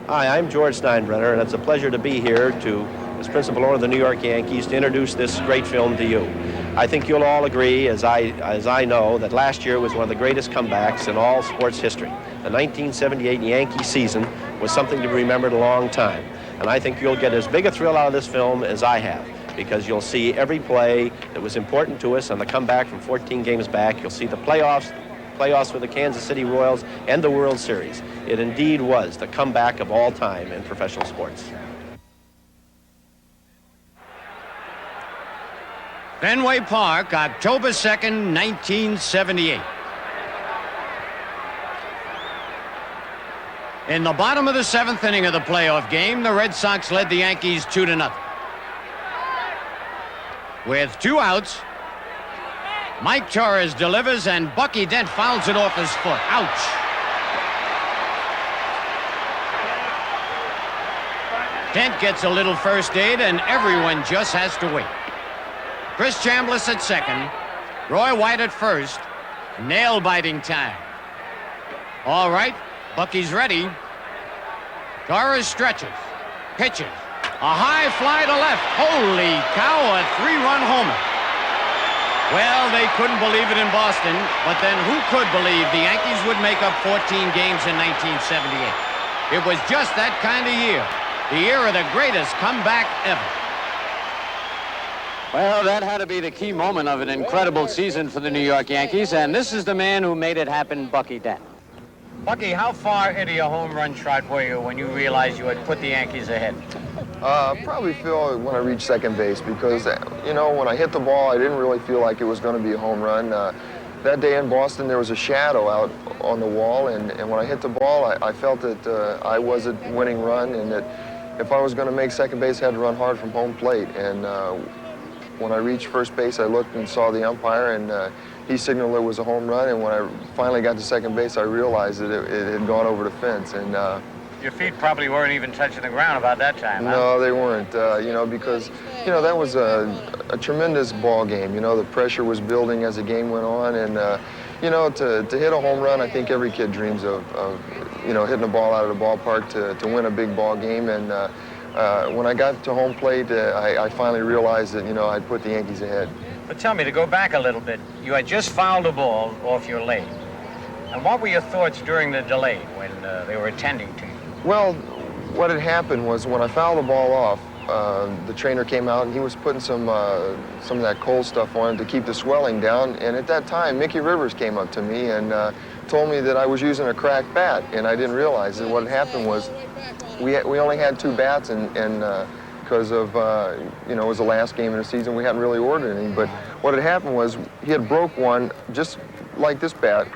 Hi, I'm George Steinbrenner, and it's a pleasure to be here as principal owner of the New York Yankees to introduce this great film to you. I think you'll all agree, as I know, that last year was one of the greatest comebacks in all sports history. The 1978 Yankee season was something to be remembered a long time, and I think you'll get as big a thrill out of this film as I have, because you'll see every play that was important to us on the comeback from 14 games back. You'll see the playoffs with the Kansas City Royals, and the World Series. It indeed was the comeback of all time in professional sports. Fenway Park, October 2nd, 1978. In the bottom of the 7th inning of the playoff game, the Red Sox led the Yankees 2-0. With 2 outs, Mike Torres delivers, and Bucky Dent fouls it off his foot. Ouch. Dent gets a little first aid, and everyone just has to wait. Chris Chambliss at second, Roy White at first. Nail-biting time. All right, Bucky's ready. Torres stretches, pitches. A high fly to left. Holy cow, a 3-run homer. Well, they couldn't believe it in Boston, but then who could believe the Yankees would make up 14 games in 1978? It was just that kind of year, the year of the greatest comeback ever. Well, that had to be the key moment of an incredible season for the New York Yankees, and this is the man who made it happen, Bucky Dent. Bucky, how far into your home run trot were you when you realized you had put the Yankees ahead? Probably feel when I reached second base because, you know, when I hit the ball, I didn't really feel like it was going to be a home run. That day in Boston, there was a shadow out on the wall, and when I hit the ball, I felt that I was a winning run, and that if I was going to make second base, I had to run hard from home plate. And when I reached first base, I looked and saw the umpire, and he signaled it was a home run. And when I finally got to second base, I realized that it had gone over the fence. And your feet probably weren't even touching the ground about that time, huh? No, they weren't, you know, because, you know, that was a tremendous ball game. You know, the pressure was building as the game went on, and, you know, to hit a home run, I think every kid dreams of you know, hitting a ball out of the ballpark to win a big ball game. And when I got to home plate, I finally realized that, you know, I'd put the Yankees ahead. But tell me, to go back a little bit, you had just fouled a ball off your leg. And what were your thoughts during the delay when they were attending to you? Well, what had happened was when I fouled the ball off, the trainer came out and he was putting some of that cold stuff on it to keep the swelling down. And at that time, Mickey Rivers came up to me and told me that I was using a cracked bat, and I didn't realize that what had happened was we only had 2 bats, and because of, you know, it was the last game of the season, we hadn't really ordered any. But what had happened was he had broke one just like this bat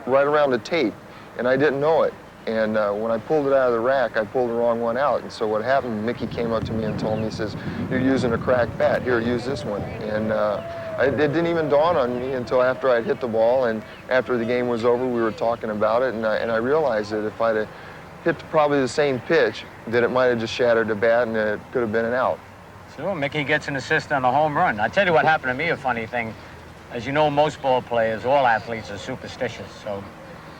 right around the tape, and I didn't know it. And when I pulled it out of the rack, I pulled the wrong one out. And so what happened, Mickey came up to me and told me, he says, "You're using a cracked bat. Here, use this one." And it didn't even dawn on me until after I'd hit the ball, and after the game was over, we were talking about it, and I realized that if I'd have hit probably the same pitch, that it might have just shattered the bat, and it could have been an out. So Mickey gets an assist on the home run. I'll tell you what happened to me, a funny thing. As you know, most ball players, all athletes, are superstitious. So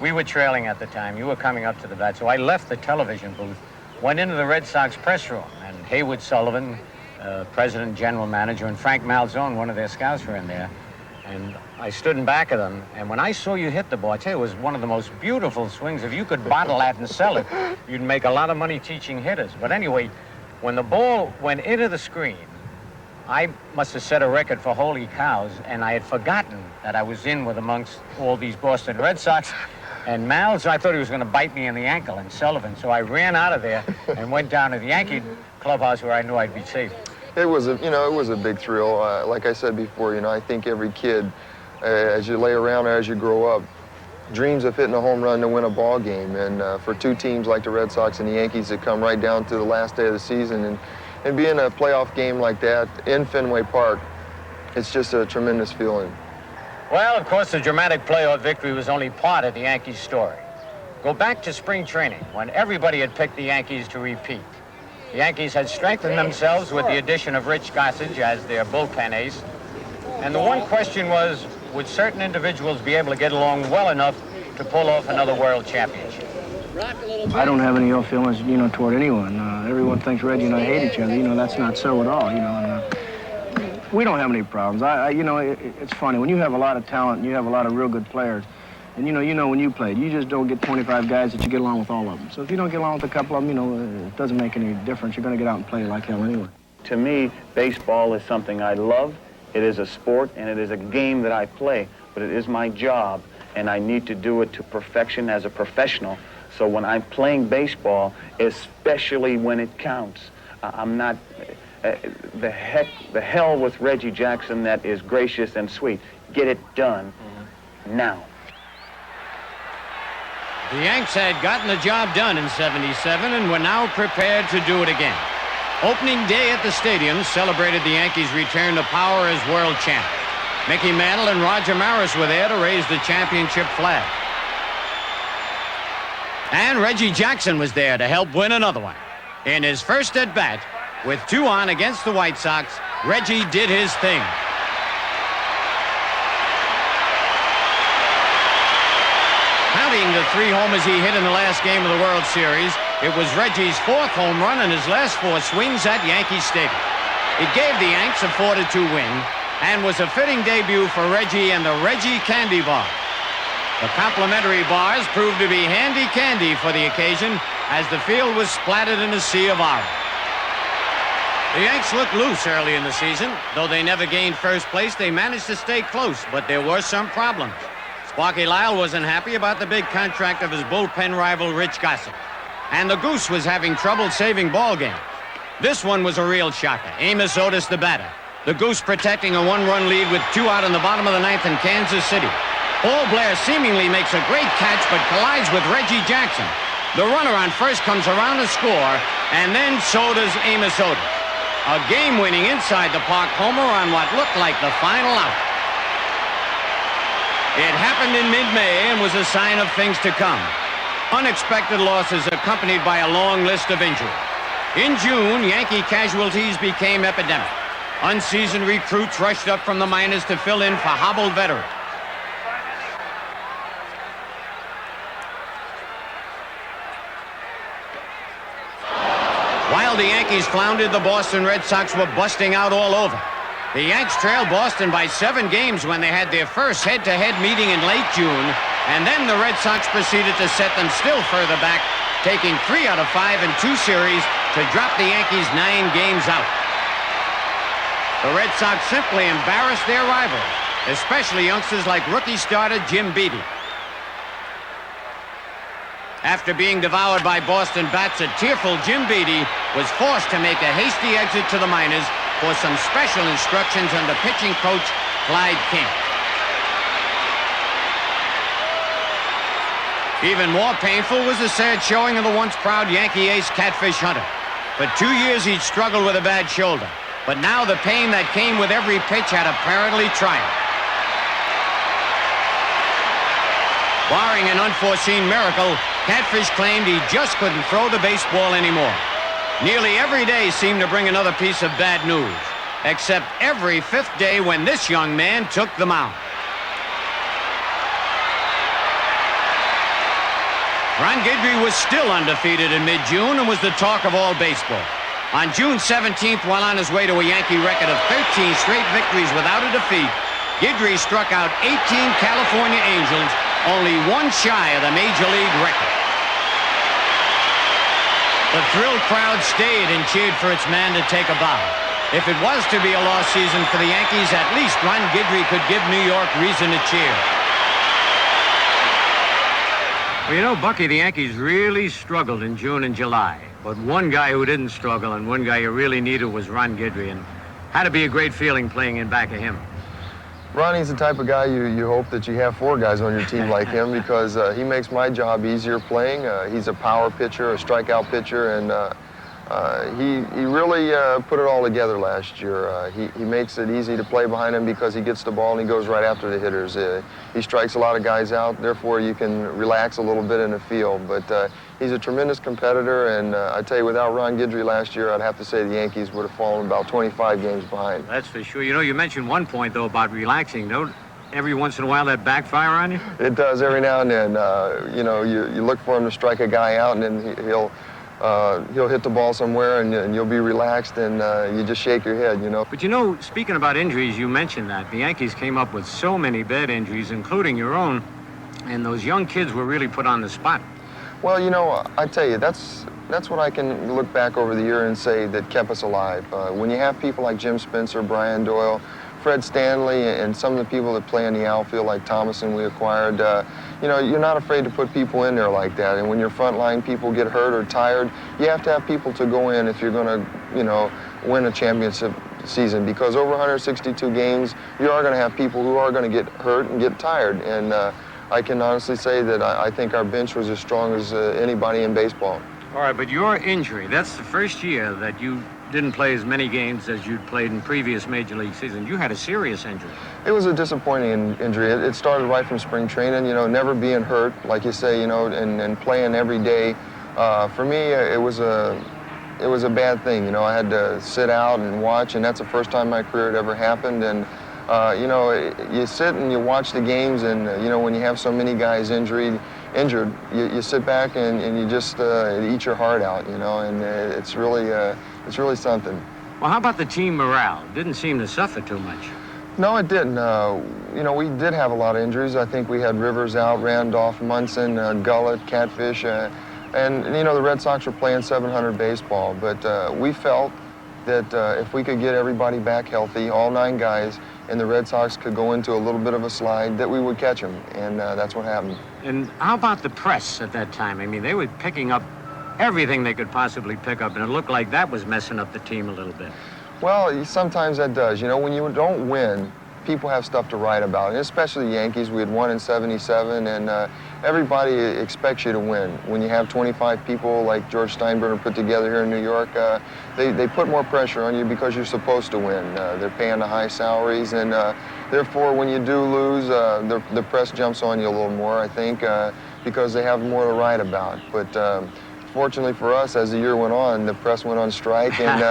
we were trailing at the time. You were coming up to the bat. So I left the television booth, went into the Red Sox press room, and Haywood Sullivan, president, general manager, and Frank Malzone, one of their scouts, were in there. And I stood in back of them, and when I saw you hit the ball, I tell you, it was one of the most beautiful swings. If you could bottle that and sell it, you'd make a lot of money teaching hitters. But anyway, when the ball went into the screen, I must have set a record for holy cows, and I had forgotten that I was in with amongst all these Boston Red Sox. And Mal's, I thought he was going to bite me in the ankle, and Sullivan. So I ran out of there and went down to the Yankee clubhouse where I knew I'd be safe. It was a, you know, it was a big thrill. Like I said before, you know, I think every kid, as you lay around or as you grow up, dreams of hitting a home run to win a ball game. And for 2 teams like the Red Sox and the Yankees that come right down to the last day of the season and be in a playoff game like that in Fenway Park, it's just a tremendous feeling. Well, of course, the dramatic playoff victory was only part of the Yankees' story. Go back to spring training, when everybody had picked the Yankees to repeat. The Yankees had strengthened themselves with the addition of Rich Gossage as their bullpen ace. And the one question was, would certain individuals be able to get along well enough to pull off another world championship? I don't have any ill feelings, toward anyone. Everyone thinks Reggie and I hate each other. That's not so at all, and we don't have any problems. It's funny. When you have a lot of talent and you have a lot of real good players, and when you played, you just don't get 25 guys that you get along with all of them. So if you don't get along with a couple of them, it doesn't make any difference. You're going to get out and play like hell anyway. To me, baseball is something I love. It is a sport, and it is a game that I play, but it is my job, and I need to do it to perfection as a professional. So when I'm playing baseball, especially when it counts, I'm not, the hell with Reggie Jackson that is gracious and sweet. Get it done now. The Yanks had gotten the job done in '77 and were now prepared to do it again. Opening day at the stadium celebrated the Yankees' return to power as world champ. Mickey Mantle and Roger Maris were there to raise the championship flag. And Reggie Jackson was there to help win another one. In his first at-bat, with 2 on against the White Sox, Reggie did his thing. Counting the 3 homers he hit in the last game of the World Series, it was Reggie's 4th home run in his last 4 swings at Yankee Stadium. It gave the Yanks a 4-2 win and was a fitting debut for Reggie and the Reggie Candy Bar. The complimentary bars proved to be handy candy for the occasion as the field was splattered in a sea of orange. The Yanks looked loose early in the season. Though they never gained first place, they managed to stay close, but there were some problems. Sparky Lyle wasn't happy about the big contract of his bullpen rival, Rich Gossett. And the Goose was having trouble saving ball games. This one was a real shocker. Amos Otis, the batter. The Goose protecting a 1-run lead with 2 out in the bottom of the 9th in Kansas City. Paul Blair seemingly makes a great catch, but collides with Reggie Jackson. The runner on first comes around to score, and then so does Amos Otis. A game-winning inside the park homer on what looked like the final out. It happened in mid-May and was a sign of things to come. Unexpected losses accompanied by a long list of injuries. In June, Yankee casualties became epidemic. Unseasoned recruits rushed up from the minors to fill in for hobbled veterans. While the Yankees floundered, the Boston Red Sox were busting out all over. The Yanks trailed Boston by 7 games when they had their first head-to-head meeting in late June, and then the Red Sox proceeded to set them still further back, taking 3 out of 5 in 2 series to drop the Yankees 9 games out. The Red Sox simply embarrassed their rivals, especially youngsters like rookie starter Jim Beattie. After being devoured by Boston bats, a tearful Jim Beattie was forced to make a hasty exit to the minors for some special instructions under pitching coach Clyde King. Even more painful was the sad showing of the once proud Yankee ace Catfish Hunter. For 2 years he'd struggled with a bad shoulder, but now the pain that came with every pitch had apparently triumphed. Barring an unforeseen miracle, Catfish claimed he just couldn't throw the baseball anymore. Nearly every day seemed to bring another piece of bad news, except every 5th day when this young man took the mound. Ron Guidry was still undefeated in mid-June and was the talk of all baseball. On June 17th, while on his way to a Yankee record of 13 straight victories without a defeat, Guidry struck out 18 California Angels, only 1 shy of the Major League record. The thrilled crowd stayed and cheered for its man to take a bow. If it was to be a lost season for the Yankees, at least Ron Guidry could give New York reason to cheer. Well, you know, Bucky, the Yankees really struggled in June and July. But one guy who didn't struggle and one guy you really needed was Ron Guidry, and had to be a great feeling playing in back of him. Ronnie's the type of guy you hope that you have 4 guys on your team like him, because he makes my job easier playing. He's a power pitcher, a strikeout pitcher, and he really put it all together last year. He makes it easy to play behind him because he gets the ball and he goes right after the hitters. He strikes a lot of guys out, therefore you can relax a little bit in the field. But he's a tremendous competitor, and I tell you, without Ron Guidry last year, I'd have to say the Yankees would have fallen about 25 games behind. That's for sure. You know, you mentioned one point, though, about relaxing. every once in a while that backfire on you? It does every now and then. You know, you look for him to strike a guy out, and then he'll hit the ball somewhere, and you'll be relaxed, and you just shake your head, you know. But you know, speaking about injuries, you mentioned that. The Yankees came up with so many bad injuries, including your own, and those young kids were really put on the spot. Well, you know, I tell you, that's what I can look back over the year and say that kept us alive. When you have people like Jim Spencer, Brian Doyle, Fred Stanley, and some of the people that play in the outfield like Thomason we acquired, you know, you're not afraid to put people in there like that. And when your frontline people get hurt or tired, you have to have people to go in if you're going to, you know, win a championship season. Because over 162 games, you are going to have people who are going to get hurt and get tired. And I can honestly say that I think our bench was as strong as anybody in baseball. All right, but your injury, that's the first year that you didn't play as many games as you'd played in previous Major League seasons. You had a serious injury. It was a disappointing injury. It started right from spring training, you know, never being hurt, like you say, you know, and playing every day. For me, it was a bad thing, you know. I had to sit out and watch, and that's the first time in my career it ever happened. And you know, you sit and you watch the games, and you know, when you have so many guys injured, you sit back and you just eat your heart out, you know, and it's really something. Well, how about the team morale? Didn't seem to suffer too much. No, it didn't. You know, we did have a lot of injuries. I think we had Rivers out, Randolph, Munson, Gullett, Catfish, and you know, the Red Sox were playing 700 baseball, but we felt that if we could get everybody back healthy, all 9 guys, and the Red Sox could go into a little bit of a slide, that we would catch them, and that's what happened. And how about the press at that time? I mean, they were picking up everything they could possibly pick up, and it looked like that was messing up the team a little bit. Well, sometimes that does. You know, when you don't win, people have stuff to write about, and especially the Yankees. We had won in '77, and everybody expects you to win. When you have 25 people like George Steinbrenner put together here in New York, they put more pressure on you because you're supposed to win. They're paying the high salaries, and therefore, when you do lose, the press jumps on you a little more, I think, because they have more to write about. But fortunately for us, as the year went on, the press went on strike, and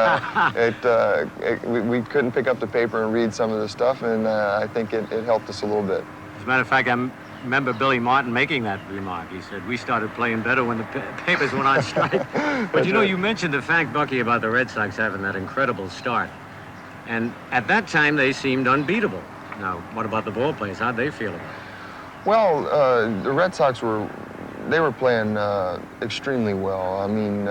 we couldn't pick up the paper and read some of the stuff, and I think it helped us a little bit. As a matter of fact, I remember Billy Martin making that remark. He said, we started playing better when the papers went on strike. But you know, you mentioned the fact, Bucky, about the Red Sox having that incredible start. And at that time, they seemed unbeatable. Now, what about the ball players? How'd they feel about it? Well, the Red Sox were playing extremely well. I mean,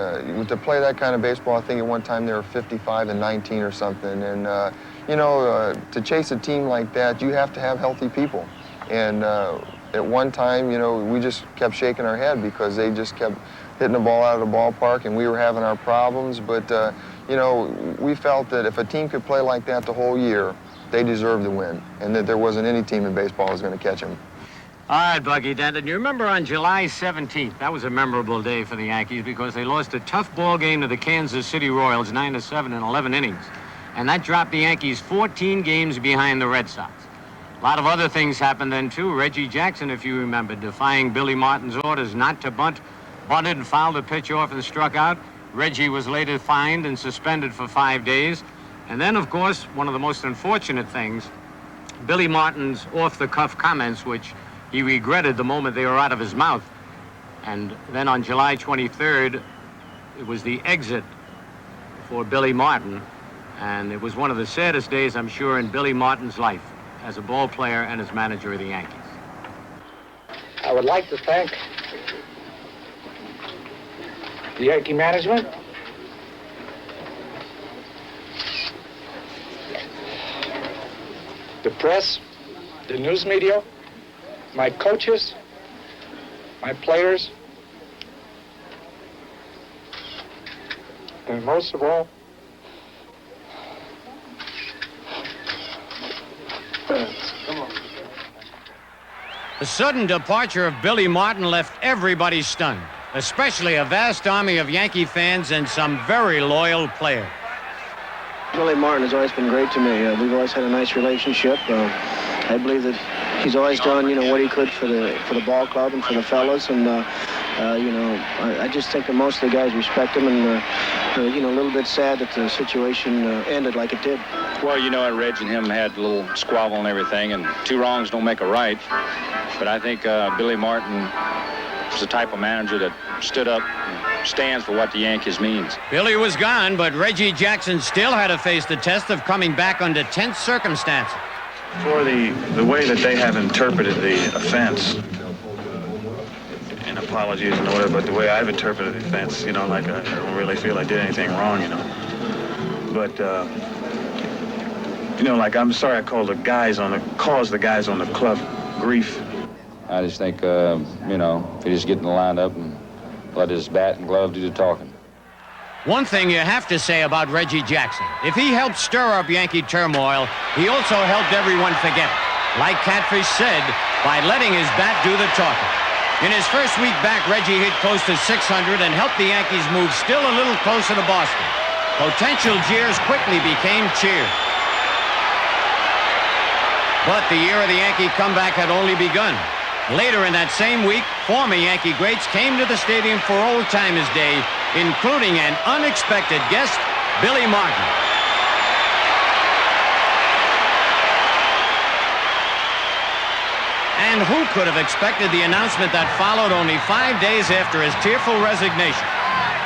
to play that kind of baseball, I think at one time they were 55-19 or something. And, you know, to chase a team like that, you have to have healthy people. And at one time, you know, we just kept shaking our head because they just kept hitting the ball out of the ballpark, and we were having our problems. But, you know, we felt that if a team could play like that the whole year, they deserved to win, and that there wasn't any team in baseball that was going to catch them. All right, Bucky Denton, you remember on July 17th, that was a memorable day for the Yankees because they lost a tough ball game to the Kansas City Royals, 9-7 in 11 innings. And that dropped the Yankees 14 games behind the Red Sox. A lot of other things happened then, too. Reggie Jackson, if you remember, defying Billy Martin's orders not to bunt, bunted and fouled a pitch off and struck out. Reggie was later fined and suspended for 5 days. And then, of course, one of the most unfortunate things, Billy Martin's off-the-cuff comments, which he regretted the moment they were out of his mouth. And then on July 23rd, it was the exit for Billy Martin. And it was one of the saddest days, I'm sure, in Billy Martin's life as a ball player and as manager of the Yankees. I would like to thank the Yankee management, the press, the news media, my coaches, my players, and most of all, The sudden departure of Billy Martin left everybody stunned, especially a vast army of Yankee fans and some very loyal players. Billy Martin has always been great to me. We've always had a nice relationship. I believe that he's always done, you know, what he could for the ball club and for the fellas. And I just think that most of the guys respect him, and a little bit sad that the situation ended like it did. Well, Reg and him had a little squabble and everything, and two wrongs don't make a right. But I think Billy Martin was the type of manager that stood up and stands for what the Yankees means. Billy was gone, but Reggie Jackson still had to face the test of coming back under tense circumstances. For the way that they have interpreted the offense, and apologies and whatever, but the way I've interpreted the offense, I don't really feel I did anything wrong, But, I'm sorry I caused the guys on the club grief. I just think, if he just get in the lineup and let his bat and glove do the talking. One thing you have to say about Reggie Jackson, if he helped stir up Yankee turmoil, he also helped everyone forget it. Like Catfish said, by letting his bat do the talking. In his first week back, Reggie hit close to 600 and helped the Yankees move still a little closer to Boston. Potential jeers quickly became cheers. But the year of the Yankee comeback had only begun. Later in that same week, former Yankee greats came to the stadium for Old Timers Day, including an unexpected guest, Billy Martin. And who could have expected the announcement that followed only 5 days after his tearful resignation?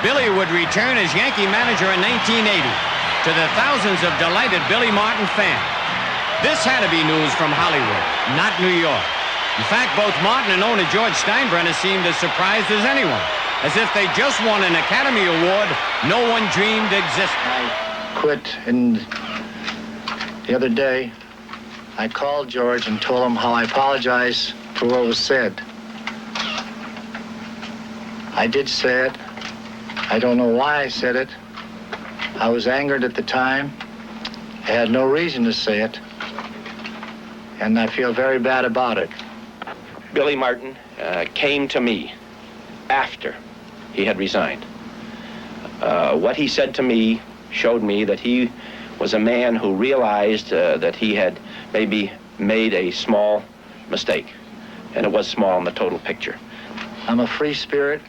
Billy would return as Yankee manager in 1980 to the thousands of delighted Billy Martin fans. This had to be news from Hollywood, not New York. In fact, both Martin and owner George Steinbrenner seemed as surprised as anyone, as if they just won an Academy Award no one dreamed existed. I quit, and the other day, I called George and told him how I apologize for what was said. I did say it. I don't know why I said it. I was angered at the time. I had no reason to say it. And I feel very bad about it. Billy Martin came to me after he had resigned. What he said to me showed me that he was a man who realized that he had maybe made a small mistake, and it was small in the total picture. I'm a free spirit,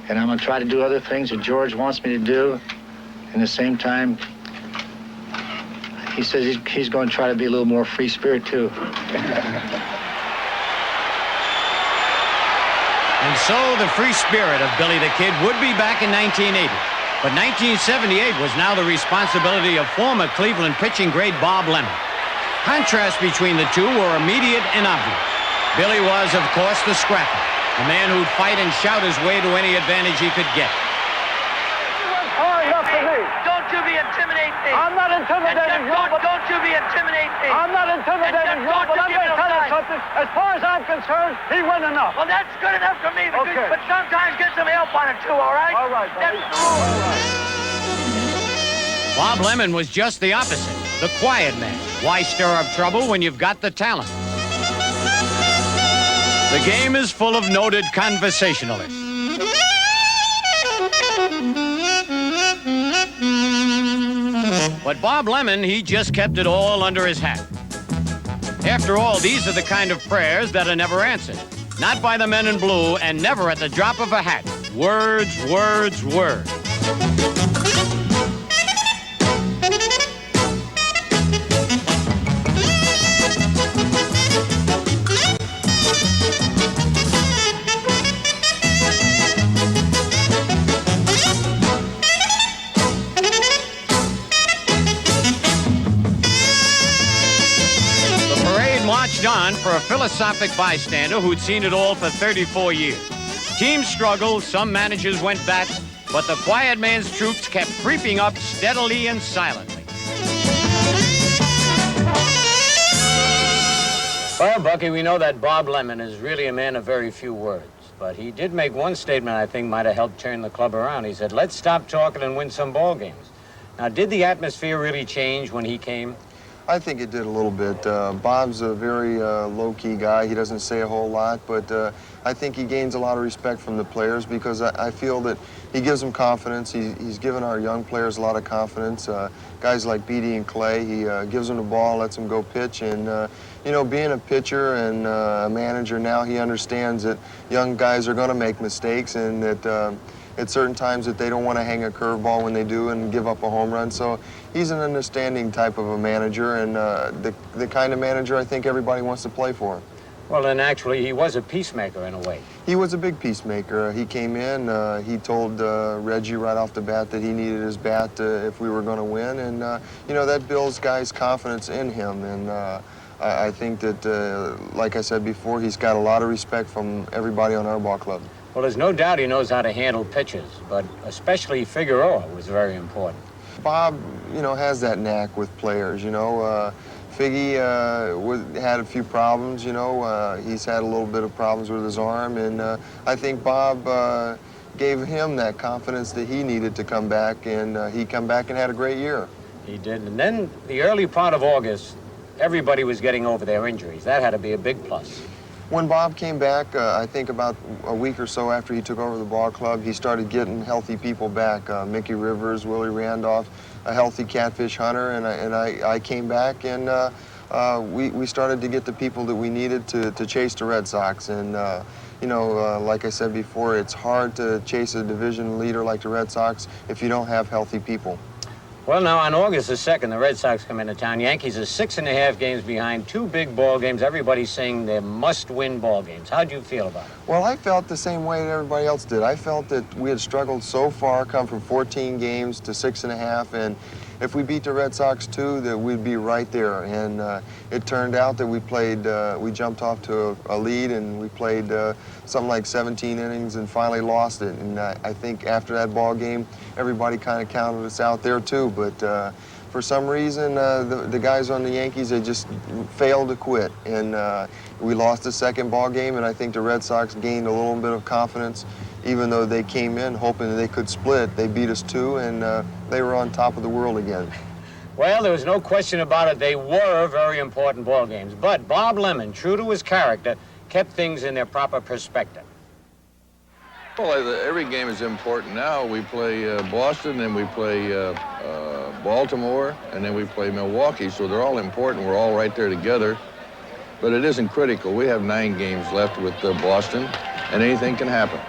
and I'm going to try to do other things that George wants me to do. And at the same time, he says he's going to try to be a little more free spirit, too. And so the free spirit of Billy the Kid would be back in 1980. But 1978 was now the responsibility of former Cleveland pitching great Bob Lemon. Contrast between the two were immediate and obvious. Billy was, of course, the scrapper, a man who'd fight and shout his way to any advantage he could get. Don't you be intimidating me. I'm not intimidating you. Don't you be intimidating me. I'm not intimidating you, but I'm going to tell you something. As far as I'm concerned, he went enough. Well, that's good enough for me. Okay. But sometimes get some help on it, too, all right? All right, buddy. That's the rule. Bob Lemon was just the opposite, the quiet man. Why stir up trouble when you've got the talent? The game is full of noted conversationalists. But Bob Lemon, he just kept it all under his hat. After all, these are the kind of prayers that are never answered. Not by the men in blue, and never at the drop of a hat. Words, words, words. On for a philosophic bystander who'd seen it all for 34 years. Teams struggled, some managers went bats, but the quiet man's troops kept creeping up steadily and silently. Well, Bucky, we know that Bob Lemon is really a man of very few words, but he did make one statement I think might have helped turn the club around. He said, let's stop talking and win some ball games. Now, did the atmosphere really change when he came? I think it did a little bit. Bob's a very low-key guy. He doesn't say a whole lot, but I think he gains a lot of respect from the players because I feel that he gives them confidence. He's given our young players a lot of confidence. Guys like Beatty and Clay, he gives them the ball, lets them go pitch, and you know, being a pitcher and a manager now, he understands that young guys are going to make mistakes and that at certain times that they don't want to hang a curveball when they do and give up a home run. So he's an understanding type of a manager and the kind of manager I think everybody wants to play for. Well, then actually he was a peacemaker in a way. He was a big peacemaker. He came in, he told Reggie right off the bat that he needed his bat if we were going to win. And, you know, that builds guys' confidence in him. And I think that, like I said before, he's got a lot of respect from everybody on our ball club. Well, there's no doubt he knows how to handle pitches, but especially Figueroa was very important. Bob, you know, has that knack with players, you know. Figgy had a few problems, you know. He's had a little bit of problems with his arm, and I think Bob gave him that confidence that he needed to come back, and he come back and had a great year. He did, and then the early part of August, everybody was getting over their injuries. That had to be a big plus. When Bob came back, I think about a week or so after he took over the ball club, he started getting healthy people back. Mickey Rivers, Willie Randolph, a healthy catfish hunter, and I came back and we started to get the people that we needed to chase the Red Sox. And you know, like I said before, it's hard to chase a division leader like the Red Sox if you don't have healthy people. Well, now, on August the 2nd, the Red Sox come into town. Yankees are 6.5 games behind, 2 big ball games. Everybody's saying they're must-win ball games. How'd you feel about it? Well, I felt the same way that everybody else did. I felt that we had struggled so far, come from 14 games to 6.5, and if we beat the Red Sox too, that we'd be right there. And it turned out that we jumped off to a lead, and we played something like 17 innings and finally lost it. And I think after that ball game, everybody kind of counted us out there too. But for some reason, the guys on the Yankees, they just failed to quit. And we lost the second ball game, and I think the Red Sox gained a little bit of confidence. Even though they came in hoping that they could split, they beat us too, and they were on top of the world again. Well, there was no question about it. They were very important ball games. But Bob Lemon, true to his character, kept things in their proper perspective. Well, every game is important now. We play Boston, then we play Baltimore, and then we play Milwaukee, so they're all important. We're all right there together. But it isn't critical. We have 9 games left with Boston, and anything can happen.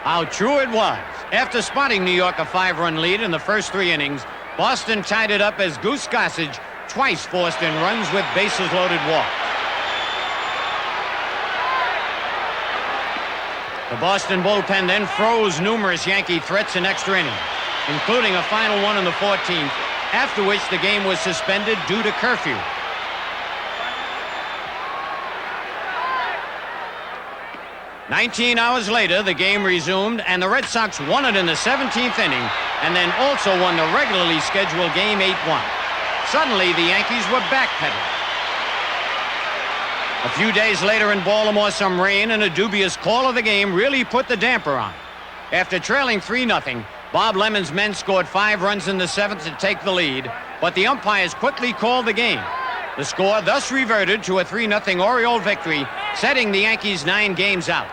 How true it was. After spotting New York a 5-run lead in the first 3 innings, Boston tied it up as Goose Gossage twice forced in runs with bases-loaded walks. The Boston bullpen then froze numerous Yankee threats in extra innings, including a final one in the 14th, after which the game was suspended due to curfew. "19 hours later, the game resumed, and the Red Sox won it in the 17th inning, and then also won the regularly scheduled game 8-1. Suddenly, the Yankees were backpedaling. A few days later in Baltimore, some rain and a dubious call of the game really put the damper on. After trailing 3-0, Bob Lemon's men scored 5 runs in the 7th to take the lead, but the umpires quickly called the game. The score thus reverted to a 3-0 Oriole victory, setting the Yankees 9 games out.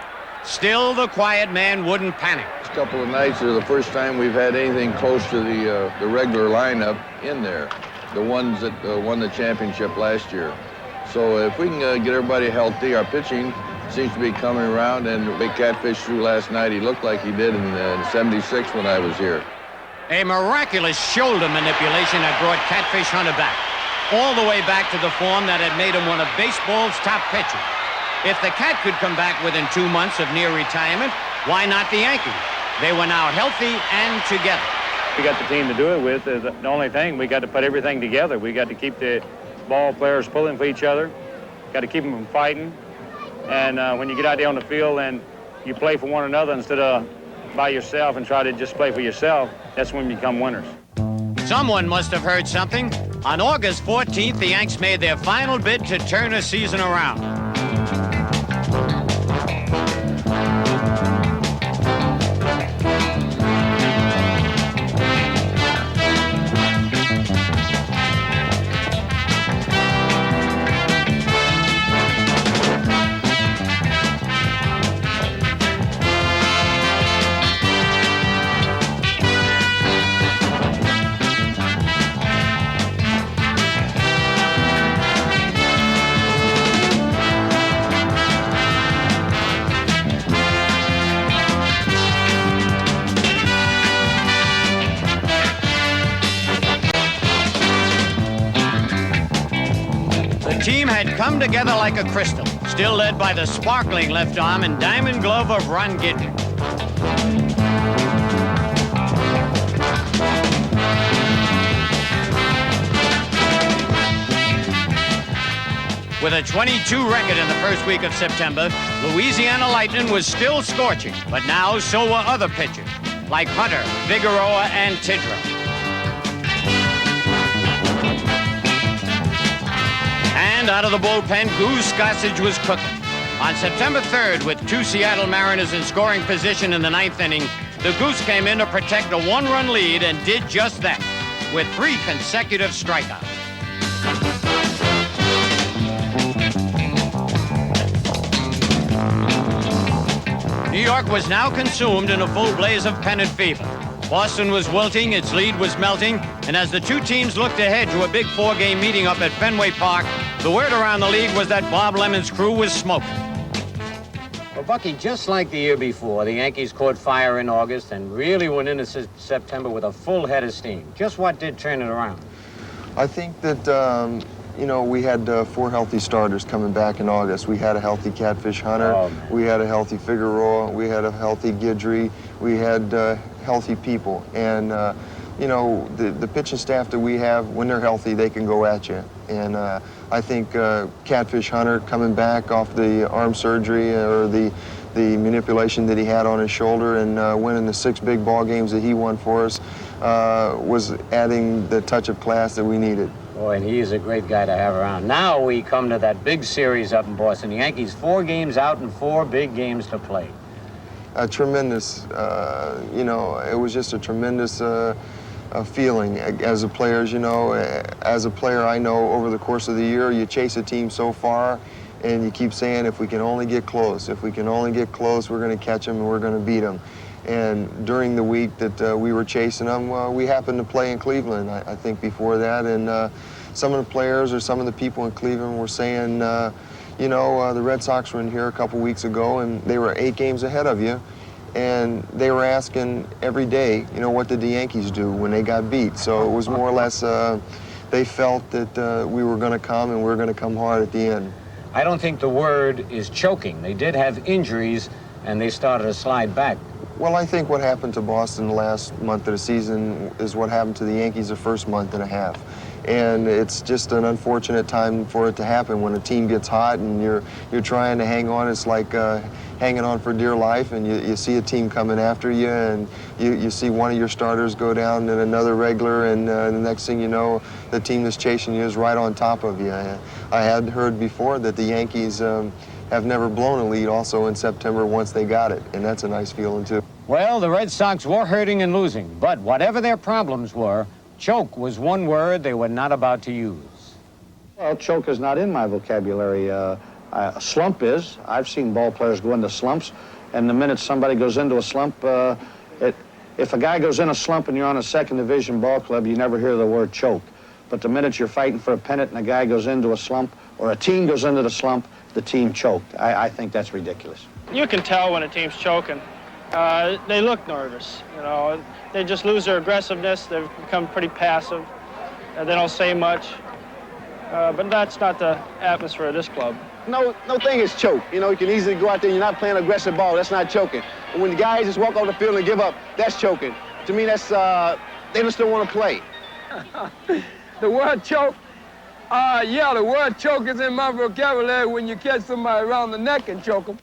Still, the quiet man wouldn't panic. This couple of nights are the first time we've had anything close to the regular lineup in there, the ones that won the championship last year. So if we can get everybody healthy, our pitching seems to be coming around, and Big Catfish threw last night. He looked like he did in '76 when I was here. A miraculous shoulder manipulation had brought Catfish Hunter back, all the way back to the form that had made him one of baseball's top pitchers. If the Cat could come back within 2 months of near retirement, why not the Yankees? They were now healthy and together. We got the team to do it with. The only thing, we got to put everything together. We got to keep the ball players pulling for each other. Got to keep them from fighting. And when you get out there on the field and you play for one another instead of by yourself and try to just play for yourself, that's when you become winners. Someone must have heard something. On August 14th, the Yanks made their final bid to turn the season around. team had come together like a crystal, still led by the sparkling left arm and diamond glove of Ron Guidry. With a 22 record in the first week of September, Louisiana Lightning was still scorching, but now so were other pitchers, like Hunter, Figueroa, and Tidrow. And out of the bullpen, Goose Gossage was cooking. On September 3rd, with 2 Seattle Mariners in scoring position in the 9th inning, the Goose came in to protect a 1-run lead and did just that, with 3 consecutive strikeouts. New York was now consumed in a full blaze of pennant fever. Boston was wilting, its lead was melting, and as the two teams looked ahead to a big 4-game meeting up at Fenway Park, the word around the league was that Bob Lemon's crew was smoking. Well, Bucky, just like the year before, the Yankees caught fire in August and really went into September with a full head of steam. Just what did turn it around? I think that, you know, we had 4 healthy starters coming back in August. We had a healthy Catfish Hunter. We had a healthy Figueroa. We had a healthy Guidry. We had healthy people. And, you know, the pitching staff that we have, when they're healthy, they can go at you. And I think Catfish Hunter coming back off the arm surgery or the manipulation that he had on his shoulder and winning the 6 big ball games that he won for us was adding the touch of class that we needed. Boy, and he is a great guy to have around. Now we come to that big series up in Boston. The Yankees 4 games out and 4 big games to play. Tremendous, you know, it was just a tremendous feeling as a player. You know, as a player, I know over the course of the year, you chase a team so far and you keep saying, if we can only get close, if we can only get close, we're going to catch them and we're going to beat them. And during the week that we were chasing them, we happened to play in Cleveland, I think, before that. And some of the players or some of the people in Cleveland were saying, you know, the Red Sox were in here a couple weeks ago and they were 8 games ahead of you. And they were asking every day, you know, what did the Yankees do when they got beat? So it was more or less, they felt that we were going to come and we were going to come hard at the end. I don't think the word is choking. They did have injuries and they started to slide back. Well, I think what happened to Boston the last month of the season is what happened to the Yankees the first month and a half. And it's just an unfortunate time for it to happen when a team gets hot and you're trying to hang on. It's like hanging on for dear life, and you see a team coming after you, and you see one of your starters go down and another regular, and the next thing you know, the team that's chasing you is right on top of you. I had heard before that the Yankees have never blown a lead also in September once they got it, and that's a nice feeling too. Well, the Red Sox were hurting and losing, but whatever their problems were, choke was one word they were not about to use. Well, choke is not in my vocabulary. Slump is. I've seen ball players go into slumps, and the minute somebody goes into a slump, if a guy goes in a slump and you're on a 2nd division ball club, you never hear the word choke. But the minute you're fighting for a pennant and a guy goes into a slump, or a team goes into the slump, the team choked. I think that's ridiculous. You can tell when a team's choking. They look nervous, you know. They just lose their aggressiveness. They've become pretty passive. They don't say much. But that's not the atmosphere of this club. No thing is choke. You know, you can easily go out there, you're not playing aggressive ball. That's not choking. And when the guys just walk off the field and give up, that's choking. To me, that's, they just don't want to play. The word choke? Yeah, the word choke is in my vocabulary when you catch somebody around the neck and choke them.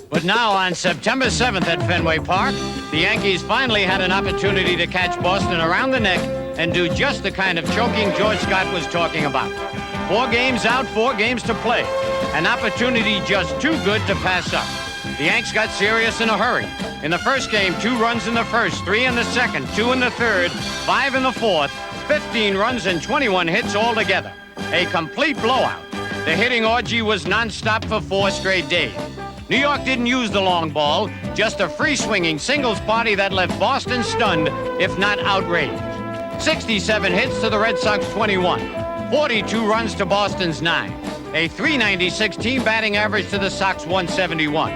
But now on September 7th at Fenway Park, the Yankees finally had an opportunity to catch Boston around the neck and do just the kind of choking George Scott was talking about. 4 games out, 4 games to play. An opportunity just too good to pass up. The Yanks got serious in a hurry. In the first game, 2 runs in the first, 3 in the second, 2 in the third, 5 in the fourth, 15 runs and 21 hits altogether. A complete blowout. The hitting orgy was nonstop for 4 straight days. New York didn't use the long ball, just a free-swinging singles party that left Boston stunned, if not outraged. 67 hits to the Red Sox 21, 42 runs to Boston's 9, a .396 team batting average to the Sox 171.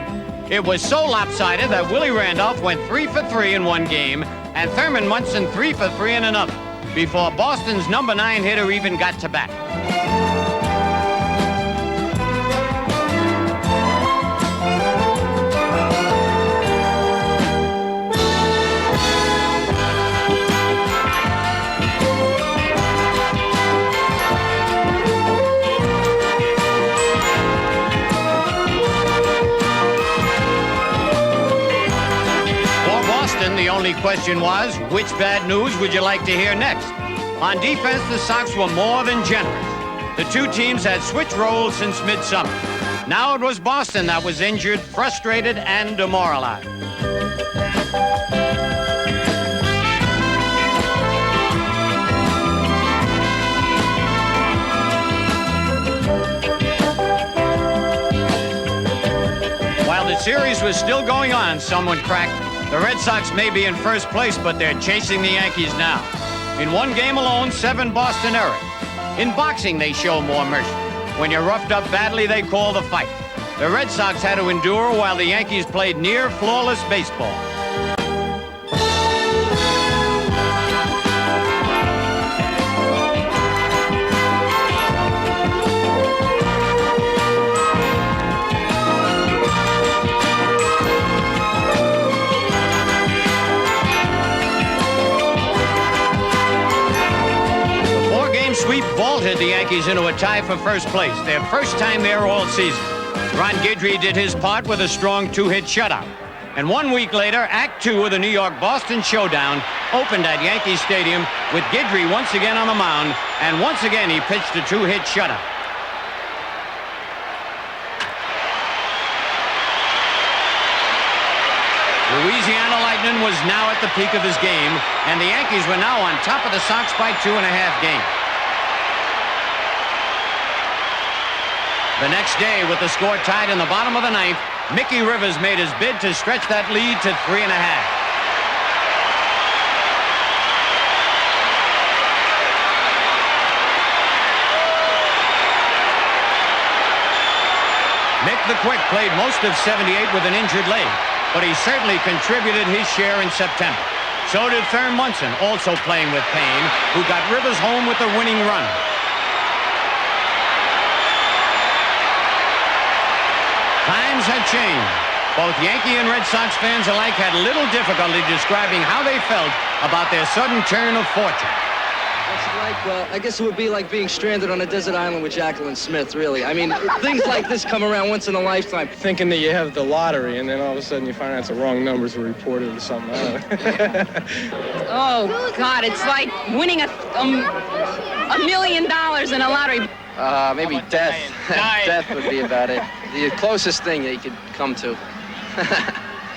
It was so lopsided that Willie Randolph went 3 for 3 in one game and Thurman Munson 3 for 3 in another, before Boston's number 9 hitter even got to bat. only question was, which bad news would you like to hear next? On defense, the Sox were more than generous. The two teams had switched roles since midsummer. Now it was Boston that was injured, frustrated, and demoralized. While the series was still going on, someone cracked, the Red Sox may be in first place, but they're chasing the Yankees now. In one game alone, 7 Boston errors. In boxing, they show more mercy. When you're roughed up badly, they call the fight. The Red Sox had to endure while the Yankees played near flawless baseball. Sweep vaulted the Yankees into a tie for first place, their first time there all season. Ron Guidry did his part with a strong 2-hit shutout. And 1 week later, Act 2 of the New York-Boston showdown opened at Yankee Stadium with Guidry once again on the mound, and once again he pitched a 2-hit shutout. Louisiana Lightning was now at the peak of his game, and the Yankees were now on top of the Sox by 2.5 games. The next day, with the score tied in the bottom of the ninth, Mickey Rivers made his bid to stretch that lead to 3.5. Mick the Quick played most of '78 with an injured leg, but he certainly contributed his share in September. So did Thurman Munson, also playing with pain, who got Rivers home with the winning run. Times had changed. Both Yankee and Red Sox fans alike had little difficulty describing how they felt about their sudden turn of fortune. What's it like? Well, I guess it would be like being stranded on a desert island with Jacqueline Smith, really. I mean, things like this come around once in a lifetime. Thinking that you have the lottery, and then all of a sudden you find out the wrong numbers were reported or something. I don't know. Oh, God, it's like winning $1 million in a lottery. Maybe death. Death would be about it. The closest thing that you could come to.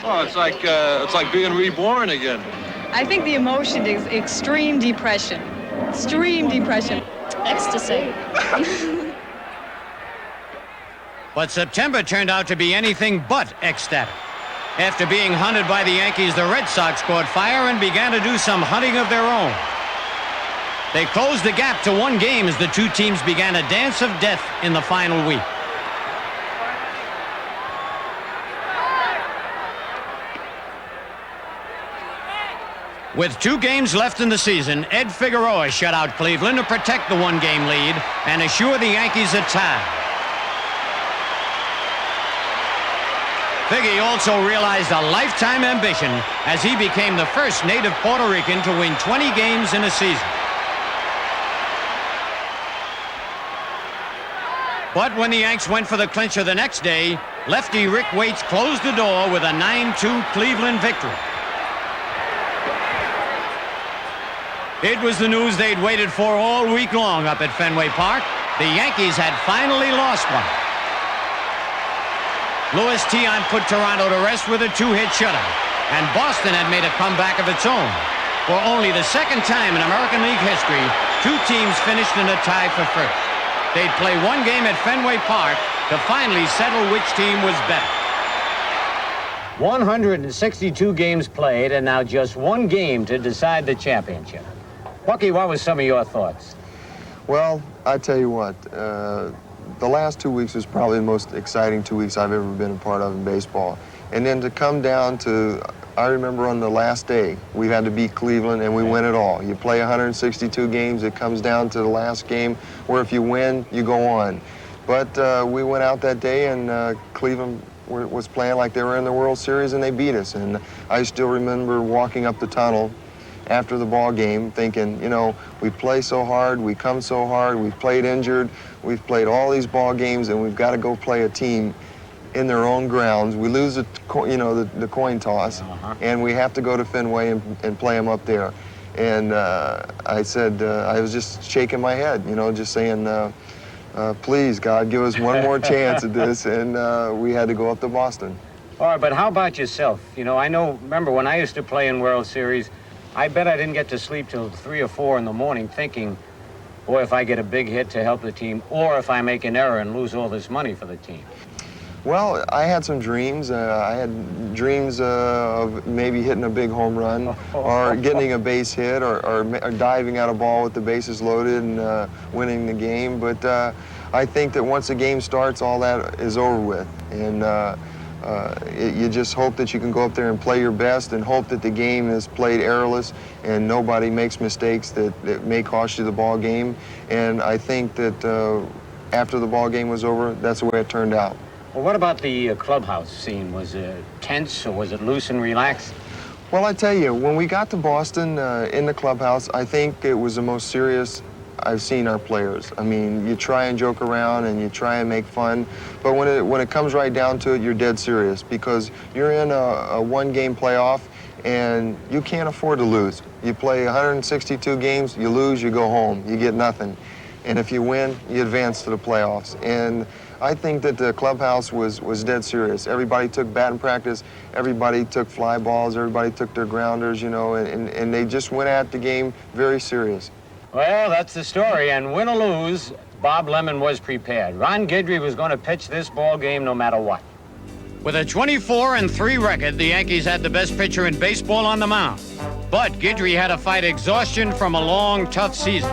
Oh, it's like being reborn again. I think the emotion is extreme depression. Extreme depression. Ecstasy. But September turned out to be anything but ecstatic. After being hunted by the Yankees, the Red Sox caught fire and began to do some hunting of their own. They closed the gap to 1 game as the two teams began a dance of death in the final week. With 2 games left in the season, Ed Figueroa shut out Cleveland to protect the 1-game lead and assure the Yankees a tie. Figgy also realized a lifetime ambition as he became the first native Puerto Rican to win 20 games in a season. But when the Yanks went for the clincher the next day, lefty Rick Waits closed the door with a 9-2 Cleveland victory. It was the news they'd waited for all week long up at Fenway Park. The Yankees had finally lost one. Louis Tiant put Toronto to rest with a 2-hit shutout, and Boston had made a comeback of its own. For only the second time in American League history, 2 teams finished in a tie for first. They'd play 1 game at Fenway Park to finally settle which team was better. 162 games played, and now just 1 game to decide the championship. Bucky, what were some of your thoughts? Well, I tell you what, the last 2 weeks was probably the most exciting 2 weeks I've ever been a part of in baseball. And then to come down to, I remember on the last day, we had to beat Cleveland and we win it all. You play 162 games, it comes down to the last game where if you win, you go on. But we went out that day and Cleveland was playing like they were in the World Series and they beat us. And I still remember walking up the tunnel after the ball game thinking, you know, we play so hard, we come so hard, we've played injured, we've played all these ball games and we've got to go play a team in their own grounds. We lose the coin toss, and we have to go to Fenway and play them up there. And I said, I was just shaking my head, just saying, please, God, give us one more chance at this. And we had to go up to Boston. All right, but how about yourself? Remember when I used to play in World Series, I bet I didn't get to sleep till 3 or 4 in the morning thinking, boy, if I get a big hit to help the team, or if I make an error and lose all this money for the team. Well, I had some dreams. I had dreams of maybe hitting a big home run or getting a base hit or diving out a ball with the bases loaded and winning the game. But I think that once the game starts, all that is over with. And you just hope that you can go up there and play your best and hope that the game is played errorless and nobody makes mistakes that may cost you the ball game. And I think that after the ball game was over, that's the way it turned out. Well, what about the clubhouse scene? Was it tense or was it loose and relaxed? Well, I tell you, when we got to Boston in the clubhouse, I think it was the most serious I've seen our players. I mean, you try and joke around and you try and make fun, but when it comes right down to it, you're dead serious because you're in a one-game playoff and you can't afford to lose. You play 162 games, you lose, you go home, you get nothing. And if you win, you advance to the playoffs. And I think that the clubhouse was dead serious. Everybody took batting practice, everybody took fly balls, everybody took their grounders, and they just went at the game very serious. Well, that's the story, and win or lose, Bob Lemon was prepared. Ron Guidry was going to pitch this ball game no matter what. With a 24-3 record, the Yankees had the best pitcher in baseball on the mound. But Guidry had to fight exhaustion from a long, tough season.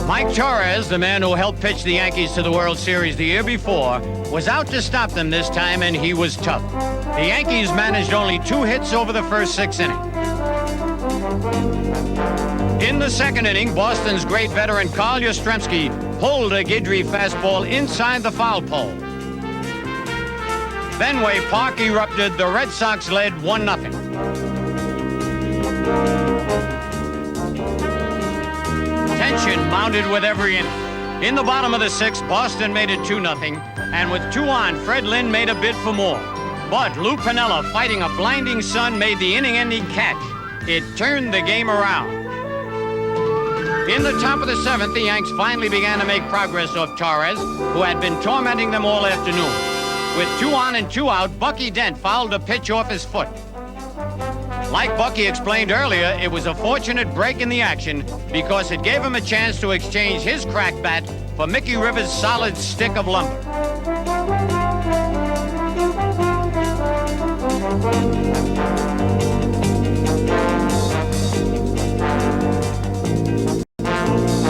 Mike Torres, the man who helped pitch the Yankees to the World Series the year before, was out to stop them this time, and he was tough. The Yankees managed only 2 hits over the first 6 innings. In the second inning, Boston's great veteran Carl Yastrzemski pulled a Guidry fastball inside the foul pole. Fenway Park erupted. The Red Sox led 1-0. Tension mounted with every inning. In the bottom of the 6th, Boston made it 2-0, and with 2 on, Fred Lynn made a bid for more. But Lou Piniella, fighting a blinding sun, made the inning-ending catch. It turned the game around. In the top of the 7th, the Yanks finally began to make progress off Torres, who had been tormenting them all afternoon. With 2 on and 2 out, Bucky Dent fouled a pitch off his foot. Like Bucky explained earlier, it was a fortunate break in the action because it gave him a chance to exchange his crack bat for Mickey Rivers' solid stick of lumber.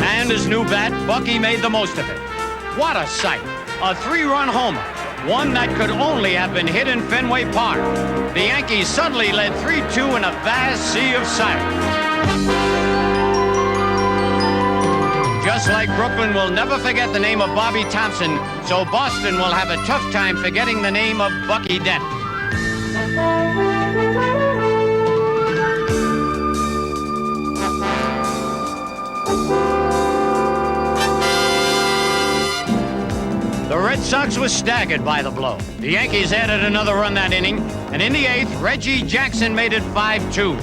And his new bat, Bucky made the most of it. What a sight! A 3-run homer. One that could only have been hit in Fenway Park. The Yankees suddenly led 3-2 in a vast sea of silence. Just like Brooklyn will never forget the name of Bobby Thompson, so Boston will have a tough time forgetting the name of Bucky Dent. The Red Sox were staggered by the blow. The Yankees added another run that inning, and in the 8th, Reggie Jackson made it 5-2.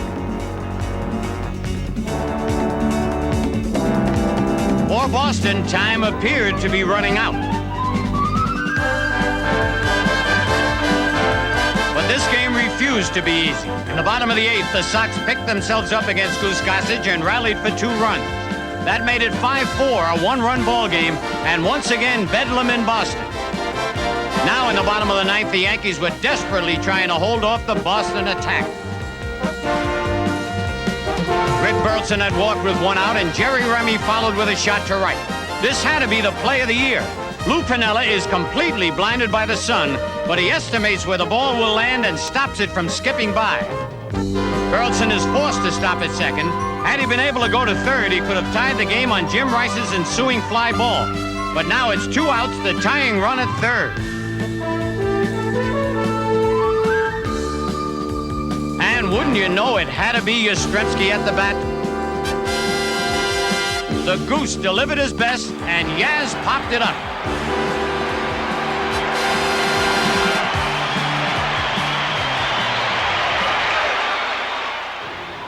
For Boston, time appeared to be running out. But this game refused to be easy. In the bottom of the 8th, the Sox picked themselves up against Goose Gossage and rallied for 2 runs. That made it 5-4, a 1-run ball game, and once again, bedlam in Boston. Now in the bottom of the 9th, the Yankees were desperately trying to hold off the Boston attack. Rick Burleson had walked with 1 out, and Jerry Remy followed with a shot to right. This had to be the play of the year. Lou Piniella is completely blinded by the sun, but he estimates where the ball will land and stops it from skipping by. Burleson is forced to stop at second. Had he been able to go to third, he could have tied the game on Jim Rice's ensuing fly ball. But now it's 2 outs, the tying run at third. And wouldn't you know, it had to be Yastrzemski at the bat. The Goose delivered his best, and Yaz popped it up.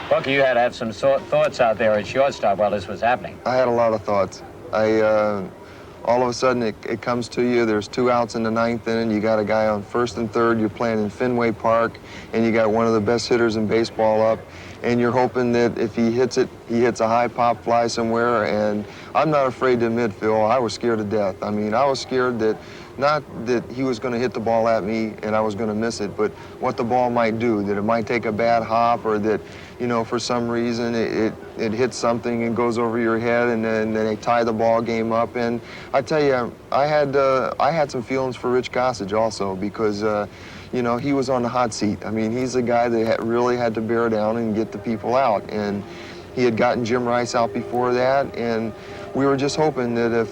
Bucky, you had to have some thoughts out there at shortstop while this was happening. I had a lot of thoughts. All of a sudden, it comes to you. There's 2 outs in the 9th inning. You got a guy on 1st and 3rd. You're playing in Fenway Park, and you got one of the best hitters in baseball up. And you're hoping that if he hits it, he hits a high pop fly somewhere. And I'm not afraid to admit, Phil, I was scared to death. I mean, I was scared that not that he was going to hit the ball at me and I was going to miss it, but what the ball might do, that it might take a bad hop, or that, you know, for some reason it hits something and goes over your head, and then they tie the ball game up. And I tell you, I had some feelings for Rich Gossage also, because you know, he was on the hot seat. I mean, he's the guy that really had to bear down and get the people out. And he had gotten Jim Rice out before that, and we were just hoping that if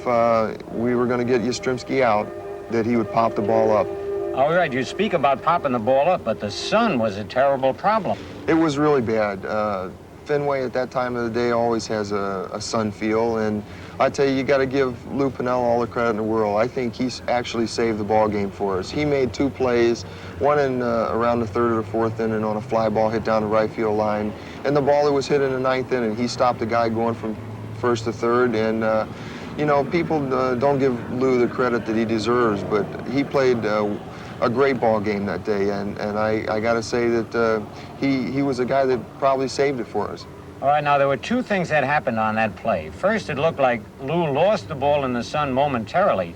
we were going to get Yastrzemski out, that he would pop the ball up. All right, you speak about popping the ball up, but the sun was a terrible problem. It was really bad. Fenway at that time of the day always has a sun feel, and I tell you, you got to give Lou Piniella all the credit in the world. I think he's actually saved the ball game for us. He made 2 plays, one in around the 3rd or the 4th inning on a fly ball hit down the right field line, and the ball that was hit in the 9th inning, he stopped the guy going from 1st to 3rd, and you know, people don't give Lou the credit that he deserves, but he played a great ball game that day, and I got to say that he was a guy that probably saved it for us. All right, now there were 2 things that happened on that play. First, it looked like Lou lost the ball in the sun momentarily,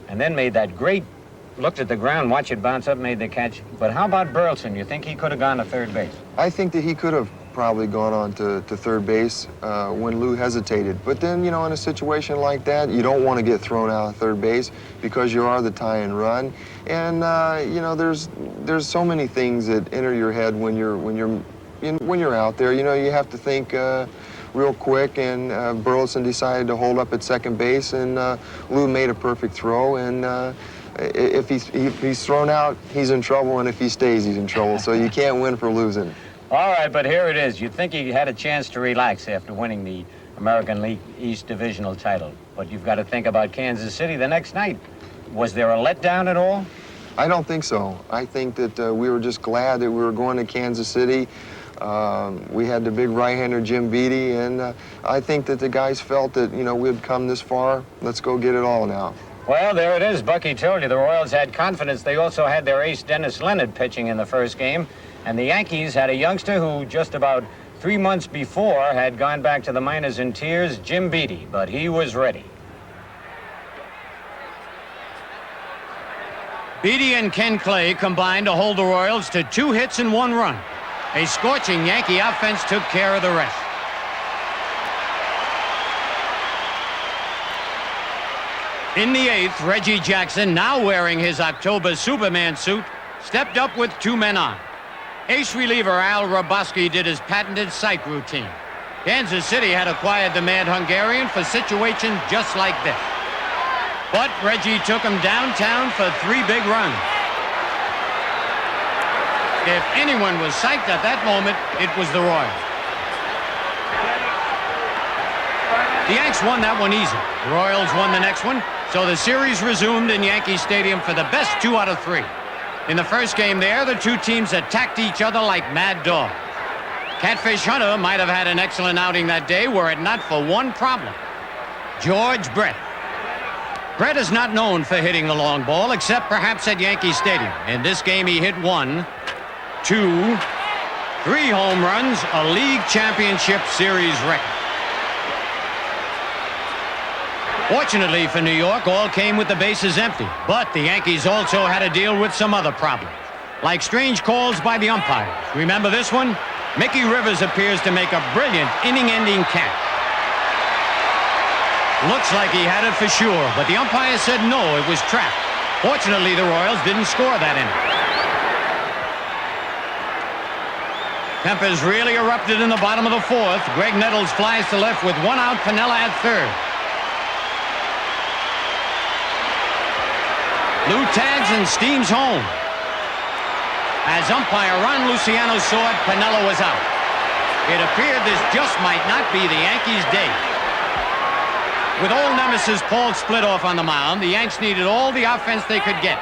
and then made that great, looked at the ground, watched it bounce up, made the catch. But how about Burleson? You think he could have gone to 3rd base? I think that he could have probably gone on to 3rd base when Lou hesitated. But then, you know, in a situation like that, you don't want to get thrown out of 3rd base because you are the tie and run. And you know, there's so many things that enter your head when you're out there. You know, you have to think real quick, and Burleson decided to hold up at 2nd base, and Lou made a perfect throw, and if he's thrown out, he's in trouble, and if he stays, he's in trouble. So you can't win for losing. All right, but here it is. You'd think he had a chance to relax after winning the American League East Divisional title, but you've got to think about Kansas City the next night. Was there a letdown at all? I don't think so. I think that we were just glad that we were going to Kansas City. We had the big right-hander Jim Beattie, and I think that the guys felt that, you know, we'd come this far. Let's go get it all now. Well, there it is. Bucky told you the Royals had confidence. They also had their ace Dennis Leonard pitching in the first game, and the Yankees had a youngster who just about 3 months before had gone back to the minors in tears, Jim Beattie, but he was ready. Beattie and Ken Clay combined to hold the Royals to 2 hits and 1 run. A scorching Yankee offense took care of the rest. In the 8th, Reggie Jackson, now wearing his October Superman suit, stepped up with 2 men on. Ace reliever Al Roboski did his patented sight routine. Kansas City had acquired the Mad Hungarian for situations just like this. But Reggie took him downtown for 3 big runs. If anyone was psyched at that moment, it was the Royals. The Yanks won that one easy. The Royals won the next one, so the series resumed in Yankee Stadium for the best 2 out of 3. In the first game there, the 2 teams attacked each other like mad dogs. Catfish Hunter might have had an excellent outing that day were it not for one problem. George Brett. Brett is not known for hitting the long ball, except perhaps at Yankee Stadium. In this game, he hit 1, 2, 3 home runs, a league championship series record. Fortunately for New York, all came with the bases empty. But the Yankees also had to deal with some other problems, like strange calls by the umpires. Remember this one? Mickey Rivers appears to make a brilliant inning-ending catch. Looks like he had it for sure, but the umpire said no, it was trapped. Fortunately, the Royals didn't score that inning. Tempers really erupted in the bottom of the 4th. Greg Nettles flies to left with 1 out, Piniella at 3rd. Lou tags and steams home. As umpire Ron Luciano saw it, Piniella was out. It appeared this just might not be the Yankees' day. With old nemesis Paul Splitoff on the mound, the Yanks needed all the offense they could get.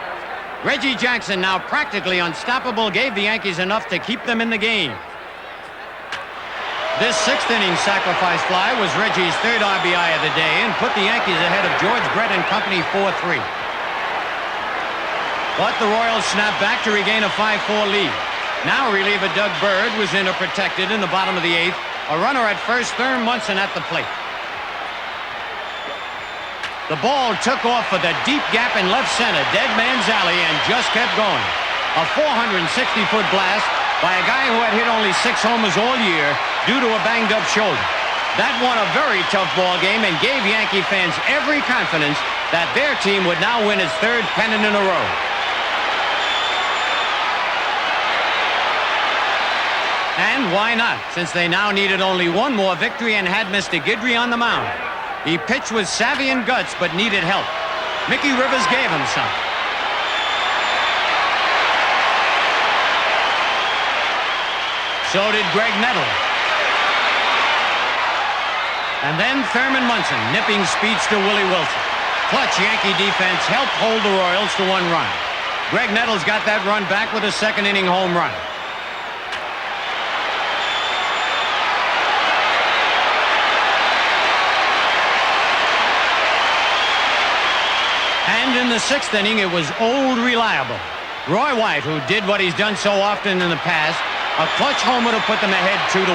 Reggie Jackson, now practically unstoppable, gave the Yankees enough to keep them in the game. This sixth-inning sacrifice fly was Reggie's third RBI of the day and put the Yankees ahead of George Brett and company 4-3. But the Royals snapped back to regain a 5-4 lead. Now reliever Doug Bird was in or protected in the bottom of the eighth. A runner at first, Thurm Munson at the plate. The ball took off for the deep gap in left center, dead man's alley, and just kept going. A 460-foot blast by a guy who had hit only 6 homers all year due to a banged-up shoulder. That won a very tough ball game and gave Yankee fans every confidence that their team would now win its third pennant in a row. And why not, since they now needed only one more victory and had Mr. Guidry on the mound. He pitched with savvy and guts, but needed help. Mickey Rivers gave him some. So did Greg Nettle. And then Thurman Munson, nipping speedster Willie Wilson. Clutch Yankee defense helped hold the Royals to 1 run. Greg Nettle's got that run back with a second-inning home run. And in the 6th inning, it was old reliable Roy White, who did what he's done so often in the past, a clutch homer to put them ahead 2-1.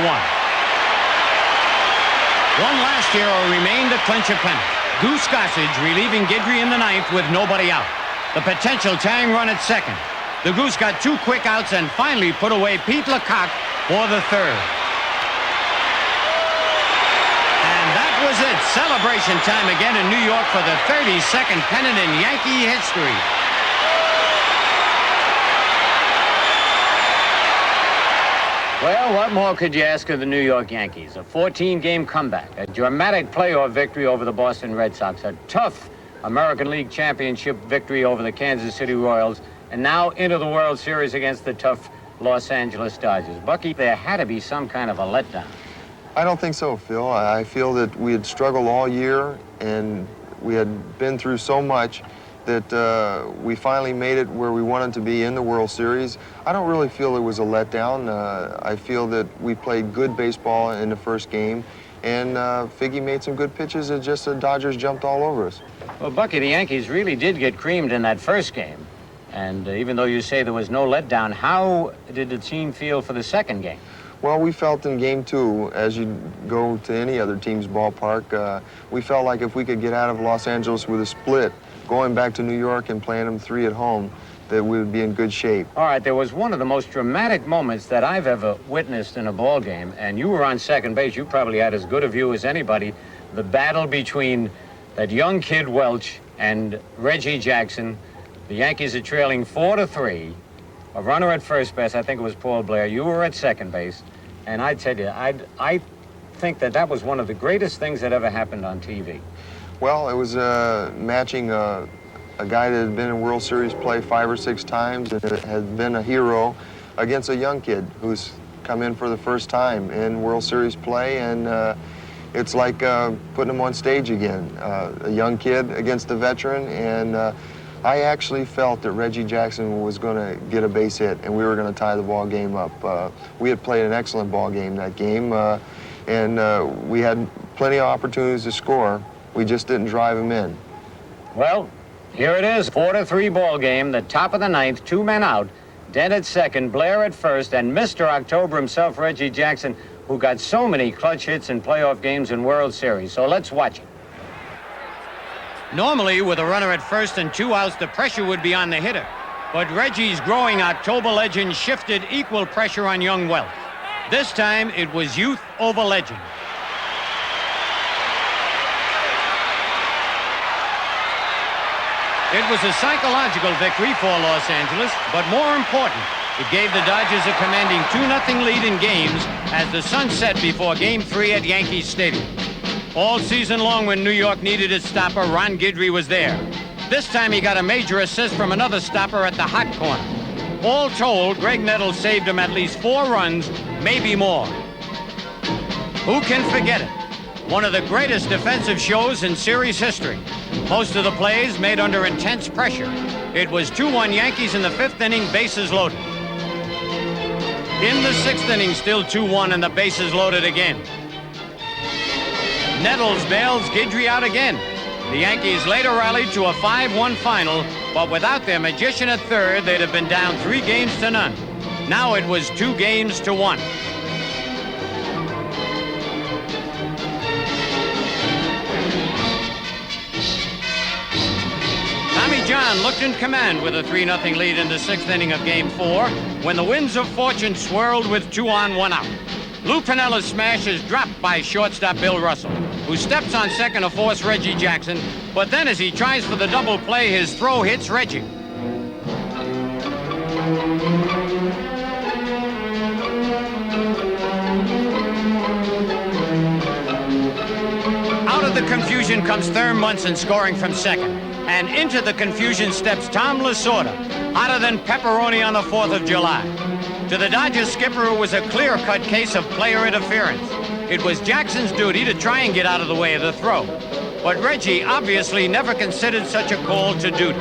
One last hero remained to clinch a pennant. Goose Gossage relieving Guidry in the 9th with nobody out. The potential tying run at second. The Goose got 2 quick outs and finally put away Pete Lecoq for the 3rd. Was it celebration time again in New York for the 32nd pennant in Yankee history. Well, what more could you ask of the New York Yankees? A 14-game comeback, a dramatic playoff victory over the Boston Red Sox, a tough American League Championship victory over the Kansas City Royals, and now into the World Series against the tough Los Angeles Dodgers. Bucky, there had to be some kind of a letdown. I don't think so, Phil. I feel that we had struggled all year and we had been through so much that we finally made it where we wanted to be in the World Series. I don't really feel it was a letdown. I feel that we played good baseball in the first game and Figgy made some good pitches and just the Dodgers jumped all over us. Well, Bucky, the Yankees really did get creamed in that first game. And even though you say there was no letdown, how did the team feel for the second game? Well, we felt in Game 2, as you go to any other team's ballpark, we felt like if we could get out of Los Angeles with a split, going back to New York and playing them 3 at home, that we would be in good shape. All right, there was one of the most dramatic moments that I've ever witnessed in a ball game, and you were on second base. You probably had as good a view as anybody. The battle between that young kid Welch and Reggie Jackson. The Yankees are trailing 4-3. A runner at first base, I think it was Paul Blair. You were at second base. And I tell you, I think that was one of the greatest things that ever happened on TV. Well, it was matching a guy that had been in World Series play 5 or 6 times and had been a hero against a young kid who's come in for the first time in World Series play. And it's like putting him on stage again. A young kid against a veteran. And I actually felt that Reggie Jackson was going to get a base hit and we were going to tie the ball game up. We had played an excellent ball game that game and we had plenty of opportunities to score. We just didn't drive him in. Well, here it is, 4-3 ball game, the top of the 9th, 2 men out. Dent at second, Blair at first, and Mr. October himself, Reggie Jackson, who got so many clutch hits in playoff games and World Series. So let's watch it. Normally, with a runner at first and 2 outs, the pressure would be on the hitter. But Reggie's growing October legend shifted equal pressure on young Welch. This time, it was youth over legend. It was a psychological victory for Los Angeles, but more important, it gave the Dodgers a commanding 2-0 lead in games as the sun set before Game 3 at Yankee Stadium. All season long when New York needed its stopper, Ron Guidry was there. This time he got a major assist from another stopper at the hot corner. All told, Greg Nettle saved him at least 4 runs, maybe more. Who can forget it? One of the greatest defensive shows in series history. Most of the plays made under intense pressure. It was 2-1 Yankees in the 5th inning, bases loaded. In the 6th inning, still 2-1 and the bases loaded again. Nettles bails Guidry out again. The Yankees later rallied to a 5-1 final, but without their magician at third, they'd have been down 3 games to none. Now it was 2 games to 1. Tommy John looked in command with a 3-0 lead in the 6th inning of Game 4 when the winds of fortune swirled with 2 on, 1 out. Lou Piniella's smash is dropped by shortstop Bill Russell, who steps on second to force Reggie Jackson, but then as he tries for the double play, his throw hits Reggie. Out of the confusion comes Thurm Munson scoring from second, and into the confusion steps Tom Lasorda, hotter than pepperoni on the 4th of July. To the Dodgers skipper, it was a clear-cut case of player interference. It was Jackson's duty to try and get out of the way of the throw. But Reggie obviously never considered such a call to duty.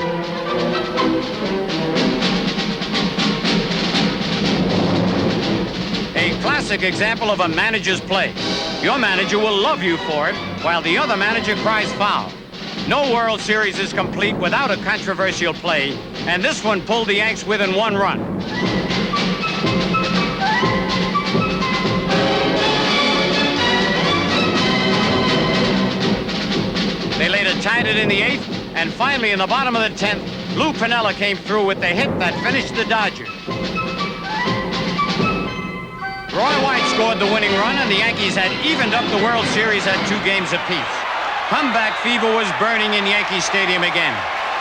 A classic example of a manager's play. Your manager will love you for it, while the other manager cries foul. No World Series is complete without a controversial play, and this one pulled the Yanks within 1 run. They later tied it in the 8th, and finally in the bottom of the 10th, Lou Piniella came through with the hit that finished the Dodgers. Roy White scored the winning run, and the Yankees had evened up the World Series at 2 games apiece. Comeback fever was burning in Yankee Stadium again,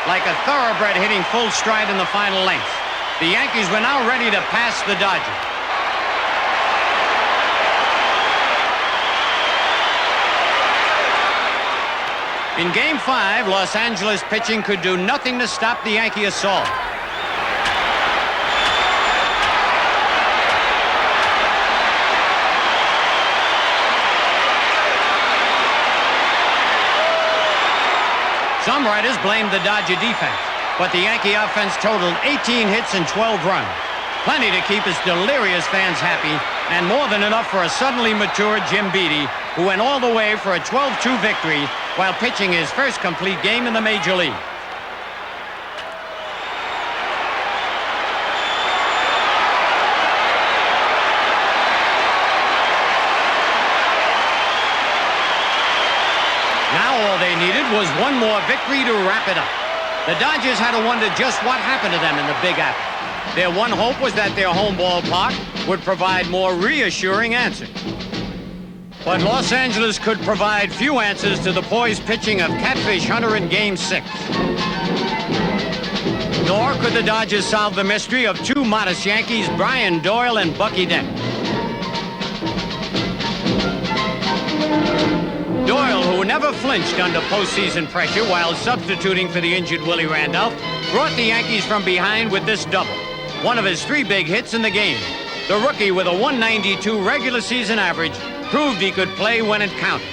like a thoroughbred hitting full stride in the final length. The Yankees were now ready to pass the Dodgers. In Game 5, Los Angeles pitching could do nothing to stop the Yankee assault. Some writers blamed the Dodger defense, but the Yankee offense totaled 18 hits and 12 runs. Plenty to keep his delirious fans happy, and more than enough for a suddenly matured Jim Beattie, who went all the way for a 12-2 victory while pitching his first complete game in the Major League. Now all they needed was one more victory to wrap it up. The Dodgers had to wonder just what happened to them in the Big Apple. Their one hope was that their home ballpark would provide more reassuring answers. But Los Angeles could provide few answers to the poised pitching of Catfish Hunter in Game 6. Nor could the Dodgers solve the mystery of 2 modest Yankees, Brian Doyle and Bucky Dent. Doyle, who never flinched under postseason pressure while substituting for the injured Willie Randolph, brought the Yankees from behind with this double, one of his 3 big hits in the game. The rookie, with a 192 regular season average, proved he could play when it counted.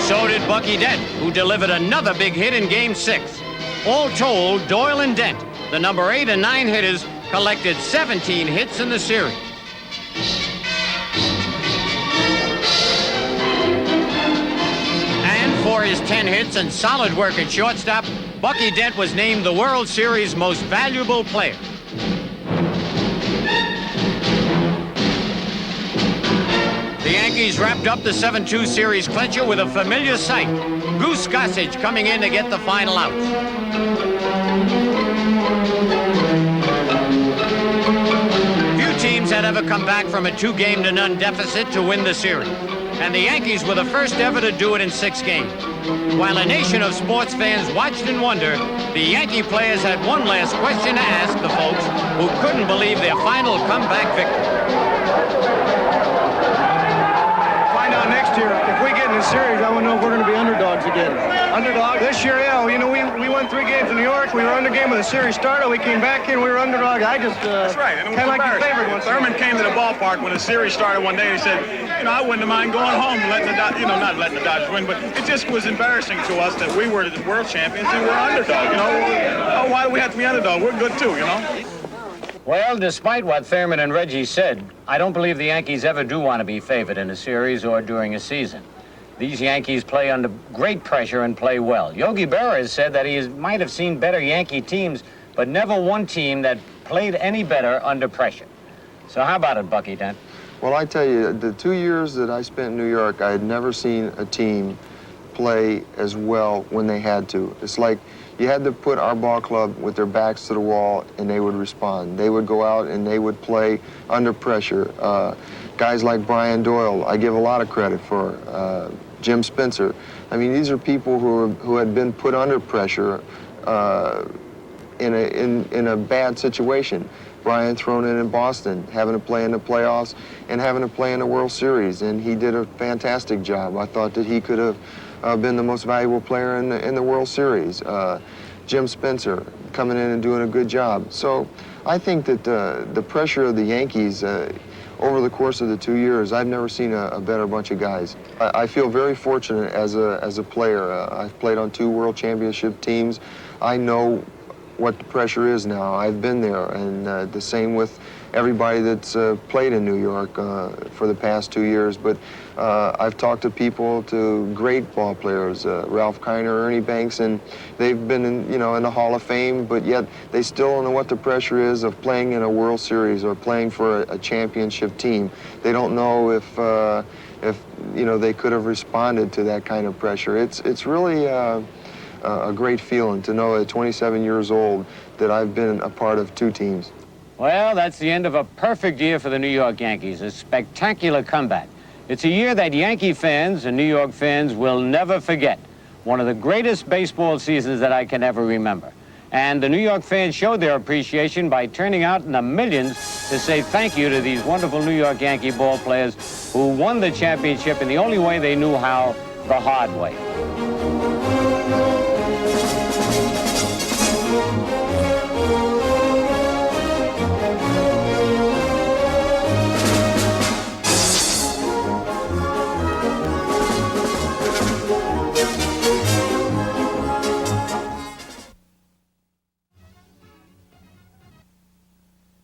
So did Bucky Dent, who delivered another big hit in Game 6. All told, Doyle and Dent, the number 8 and 9 hitters, collected 17 hits in the series. And for his 10 hits and solid work at shortstop, Bucky Dent was named the World Series most valuable player. The Yankees wrapped up the 7-2 series clincher with a familiar sight. Goose Gossage coming in to get the final out. Few teams had ever come back from a 2-game-to-none deficit to win the series. And the Yankees were the first ever to do it in 6 games. While a nation of sports fans watched in wonder, the Yankee players had one last question to ask the folks who couldn't believe their final comeback victory. Next year, if we get in the series, I want to know if we're going to be underdogs again. Underdog? This year, yeah. You know, we won 3 games in New York. We were under game when the series started. We came back here and we were underdogs. I just that's right. And it was kind of like the favorite one. Thurman came to the ballpark when the series started one day. He said, you know, I wouldn't mind going home and letting the not letting the Dodgers win, but it just was embarrassing to us that we were the world champions and we're underdog. You know, why do we have to be underdog? We're good too, you know. Well, despite what Thurman and Reggie said, I don't believe the Yankees ever do want to be favored in a series or during a season. These Yankees play under great pressure and play well. Yogi Berra has said that he might have seen better Yankee teams, but never one team that played any better under pressure. So how about it, Bucky Dent? Well, I tell you, the 2 years that I spent in New York, I had never seen a team play as well when they had to. It's like you had to put our ball club with their backs to the wall and they would respond. They would go out and they would play under pressure. Guys like Brian Doyle, I give a lot of credit for. Jim Spencer. I mean, these are people who had been put under pressure in a bad situation. Brian thrown in Boston, having to play in the playoffs and having to play in the World Series, and he did a fantastic job. I thought that he could have been the most valuable player in the World Series. Jim Spencer coming in and doing a good job. So I think that the pressure of the Yankees over the course of the 2 years, I've never seen a better bunch of guys. I feel very fortunate as a player. I've played on 2 World Championship teams. I know what the pressure is now. I've been there, and the same with everybody that's played in New York for the past 2 years. But I've talked to people, to great ball players, Ralph Kiner, Ernie Banks, and they've been in the Hall of Fame, but yet they still don't know what the pressure is of playing in a World Series or playing for a championship team. They don't know if they could have responded to that kind of pressure. It's really a great feeling to know at 27 years old that I've been a part of 2 teams. Well, that's the end of a perfect year for the New York Yankees, a spectacular comeback. It's a year that Yankee fans and New York fans will never forget. One of the greatest baseball seasons that I can ever remember. And the New York fans showed their appreciation by turning out in the millions to say thank you to these wonderful New York Yankee ball players who won the championship in the only way they knew how, the hard way.